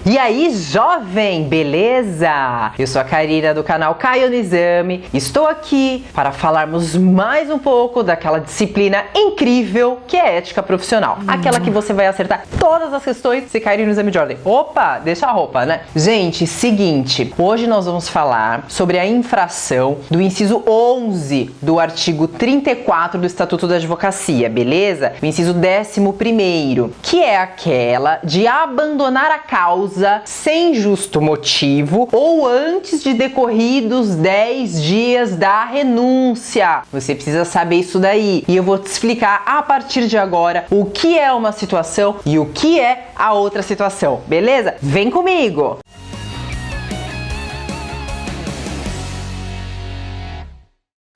E aí, jovem, beleza? Eu sou a Karina do canal Caio no Exame. Estou aqui para falarmos mais um pouco daquela disciplina incrível que é ética profissional. Aquela que você vai acertar todas as questões se caírem no exame de ordem. Opa, deixa a roupa, né? Gente, seguinte, hoje nós vamos falar sobre a infração do inciso 11 do artigo 34 do Estatuto da Advocacia, beleza? O inciso 11º, que é aquela de abandonar a causa sem justo motivo ou antes de decorridos 10 dias da renúncia. Você precisa saber isso daí e eu vou te explicar a partir de agora o que é uma situação e o que é a outra situação, beleza? Vem comigo!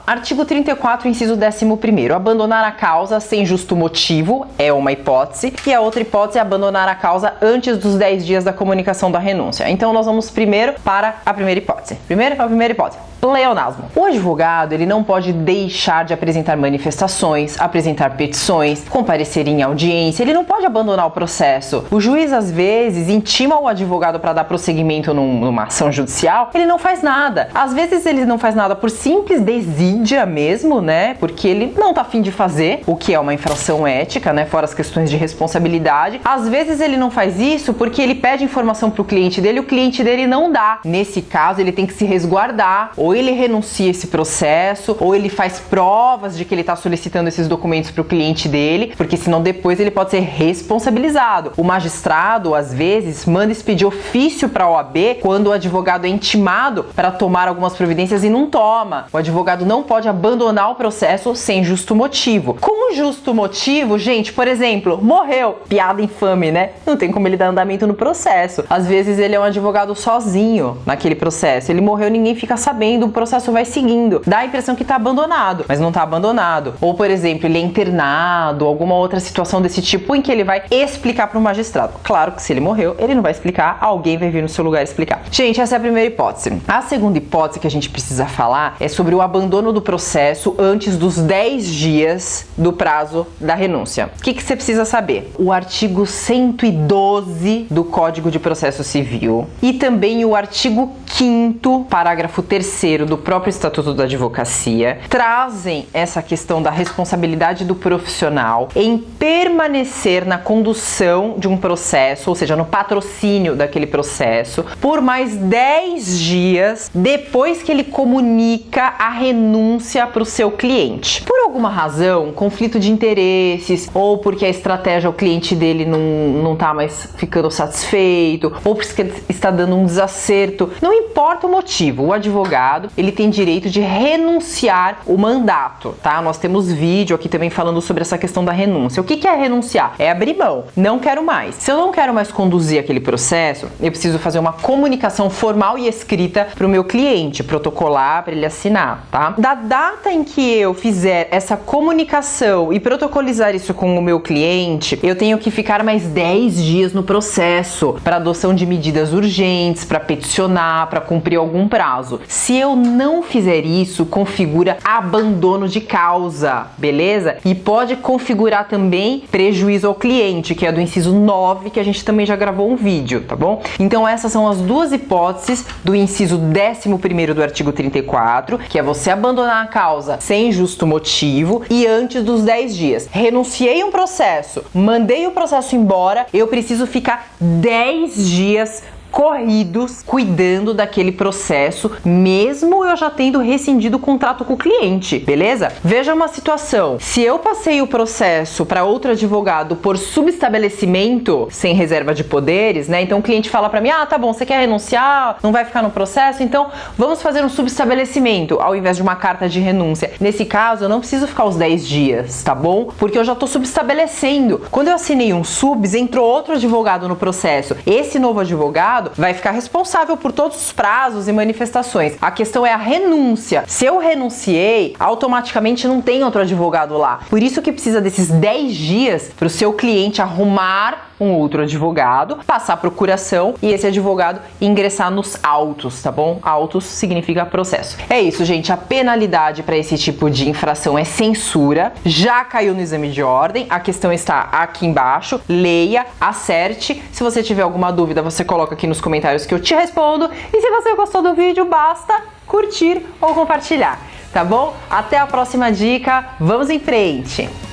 Artigo 34, inciso 11º. Abandonar a causa sem justo motivo é uma hipótese e a outra hipótese é abandonar a causa antes dos 10 dias da comunicação da renúncia. Então nós vamos primeiro para a primeira hipótese. Primeira hipótese. Pleonasmo. O advogado, ele não pode deixar de apresentar manifestações, apresentar petições, comparecer em audiência, ele não pode abandonar o processo. O juiz, às vezes, intima o advogado para dar prosseguimento numa ação judicial, ele não faz nada. Às vezes ele não faz nada por simples desídia mesmo, né? Porque ele não tá afim de fazer, o que é uma infração ética, né? Fora as questões de responsabilidade. Às vezes ele não faz isso porque ele pede informação pro cliente dele e o cliente dele não dá. Nesse caso, ele tem que se resguardar, ou ele renuncia esse processo, ou ele faz provas de que ele está solicitando esses documentos para o cliente dele, porque senão depois ele pode ser responsabilizado. O magistrado, às vezes, manda expedir ofício para a OAB quando o advogado é intimado para tomar algumas providências e não toma. O advogado não pode abandonar o processo sem justo motivo. Com justo motivo, gente, por exemplo, morreu. Piada infame, né? Não tem como ele dar andamento no processo. Às vezes ele é um advogado sozinho naquele processo. Ele morreu, ninguém fica sabendo, o processo vai seguindo. Dá a impressão que está abandonado, mas não está abandonado. Ou, por exemplo, ele é internado, alguma outra situação desse tipo em que ele vai explicar para o magistrado. Claro que se ele morreu, ele não vai explicar, alguém vai vir no seu lugar explicar. Gente, essa é a primeira hipótese. A segunda hipótese que a gente precisa falar é sobre o abandono do processo antes dos 10 dias do prazo da renúncia. O que você precisa saber? O artigo 112 do Código de Processo Civil e também o artigo 5º, parágrafo 3º do próprio Estatuto da Advocacia trazem essa questão da responsabilidade do profissional em permanecer na condução de um processo, ou seja, no patrocínio daquele processo, por mais 10 dias depois que ele comunica a renúncia para o seu cliente. Por alguma razão, conflito de interesses, ou porque a estratégia, o cliente dele não está mais ficando satisfeito, ou porque ele está dando um desacerto, não importa o motivo, o advogado ele tem direito de renunciar o mandato, tá? Nós temos vídeo aqui também falando sobre essa questão da renúncia. O que é renunciar? É abrir mão. Não quero mais. Se eu não quero mais conduzir aquele processo, eu preciso fazer uma comunicação formal e escrita para o meu cliente, protocolar para ele assinar, tá? Da data em que eu fizer essa comunicação e protocolizar isso com o meu cliente, eu tenho que ficar mais 10 dias no processo para adoção de medidas urgentes, para peticionar, para cumprir algum prazo. Se eu não fizer isso, configura abandono de causa, beleza? E pode configurar também prejuízo ao cliente, que é do inciso 9, que a gente também já gravou um vídeo, tá bom? Então essas são as duas hipóteses do inciso 11º do artigo 34, que é você abandonar a causa sem justo motivo e antes dos 10 dias. Renunciei um processo, mandei o processo embora, eu preciso ficar 10 dias corridos cuidando daquele processo, mesmo eu já tendo rescindido o contrato com o cliente, beleza? Veja uma situação, se eu passei o processo para outro advogado por subestabelecimento sem reserva de poderes, né? Então o cliente fala para mim, ah, tá bom, você quer renunciar, não vai ficar no processo, então vamos fazer um subestabelecimento ao invés de uma carta de renúncia. Nesse caso, eu não preciso ficar os 10 dias, tá bom? Porque eu já tô subestabelecendo. Quando eu assinei um subs, entrou outro advogado no processo. Esse novo advogado vai ficar responsável por todos os prazos e manifestações. A questão é a renúncia. Se eu renunciei, automaticamente não tem outro advogado lá. Por isso que precisa desses 10 dias para o seu cliente arrumar um outro advogado, passar a procuração e esse advogado ingressar nos autos, tá bom? Autos significa processo. É isso, gente. A penalidade para esse tipo de infração é censura. Já caiu no exame de ordem. A questão está aqui embaixo. Leia, acerte. Se você tiver alguma dúvida, você coloca aqui nos comentários que eu te respondo. E se você gostou do vídeo, basta curtir ou compartilhar, tá bom? Até a próxima dica. Vamos em frente!